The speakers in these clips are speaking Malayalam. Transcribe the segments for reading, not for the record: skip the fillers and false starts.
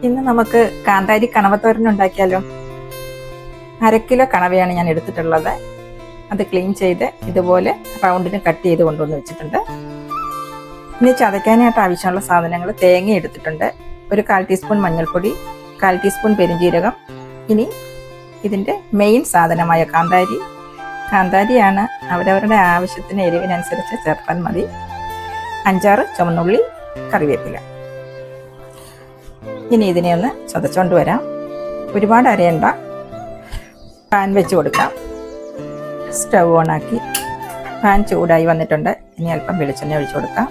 ഇന്ന് നമുക്ക് കാന്താരി കണവത്തോരൻ ഉണ്ടാക്കിയാലോ. 1/2 കിലോ കണവയാണ് ഞാൻ എടുത്തിട്ടുള്ളത്. അത് ക്ലീൻ ചെയ്ത് ഇതുപോലെ റൗണ്ടിന് കട്ട് ചെയ്ത് കൊണ്ടുവന്ന് വെച്ചിട്ടുണ്ട്. ഇനി ചതയ്ക്കാനായിട്ട് ആവശ്യമുള്ള സാധനങ്ങൾ: തേങ്ങ എടുത്തിട്ടുണ്ട്, ഒരു 1/4 ടീസ്പൂൺ മഞ്ഞൾപ്പൊടി, 1/4 ടീസ്പൂൺ പെരുംജീരകം. ഇനി ഇതിൻ്റെ മെയിൻ സാധനമായ കാന്താരിയാണ് അവരവരുടെ ആവശ്യത്തിന് എരിവിനനുസരിച്ച് ചേർത്താൽ മതി. 5-6 ചുവന്നുള്ളി, കറിവേപ്പില. ഇനി ഇതിനെ ഒന്ന് ചതച്ചുകൊണ്ട് വരാം. ഒരുപാട് അരയണ്ട. പാൻ വെച്ച് കൊടുക്കാം. സ്റ്റവ് ഓണാക്കി പാൻ ചൂടായി വന്നിട്ടുണ്ട്. ഇനി അല്പം വെളിച്ചെണ്ണ ഒഴിച്ചു കൊടുക്കാം.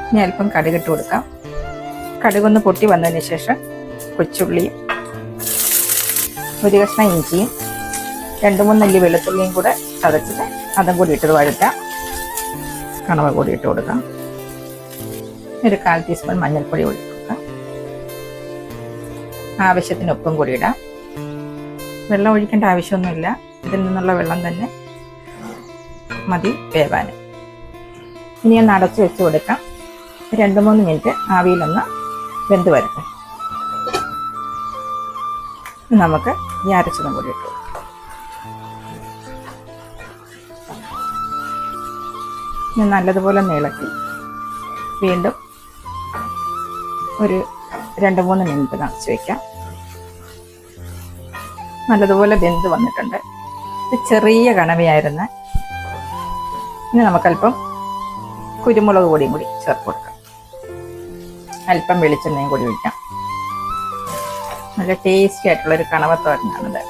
ഇനി അല്പം കടുകിട്ട് കൊടുക്കാം. കടുകൊന്ന് പൊട്ടി വന്നതിന് ശേഷം കൊച്ചുള്ളിയും, ഒരു കഷ്ണം ഇഞ്ചിയും, 2-3 അല്ലി വെളുത്തുള്ളിയും കൂടെ ചതച്ചിട്ട് അതും കൂടി ഇട്ടത് വഴറ്റാം. കണവ കൂടി ഇട്ട് കൊടുക്കാം. ഒരു 1/4 ടീസ്പൂൺ മഞ്ഞൾപ്പൊടി കൂടി കൊടുക്കാം. ആവശ്യത്തിന് ഉപ്പും കൂടി ഇടാം. വെള്ളം ഒഴിക്കേണ്ട ആവശ്യമൊന്നുമില്ല. ഇതിൽ നിന്നുള്ള വെള്ളം തന്നെ മതി വേവാൻ. ഇനി ഒന്ന് അടച്ചു വെച്ച് കൊടുക്കാം. 2-3 മിനിറ്റ് ആവിയിലൊന്ന് വെന്ത് വരട്ടെ. നമുക്ക് ഈ അരച്ചതും കൂടി ഇട്ടു. ഇനി നല്ലതുപോലെ ഇളക്കി വീണ്ടും ഒരു 2-3 മിനിറ്റ് നിറച്ച് വയ്ക്കാം. നല്ലതുപോലെ വെന്ത് വന്നിട്ടുണ്ട്. ഇത് ചെറിയ കണവയായിരുന്നു. ഇനി നമുക്കല്പം കുരുമുളക് പൊടിയും കൂടി ചേർത്ത് കൊടുക്കാം. അല്പം വെളിച്ചെണ്ണയും കൂടി ഒഴിക്കാം. നല്ല ടേസ്റ്റി ആയിട്ടുള്ളൊരു കണവത്തോരനാണിത്.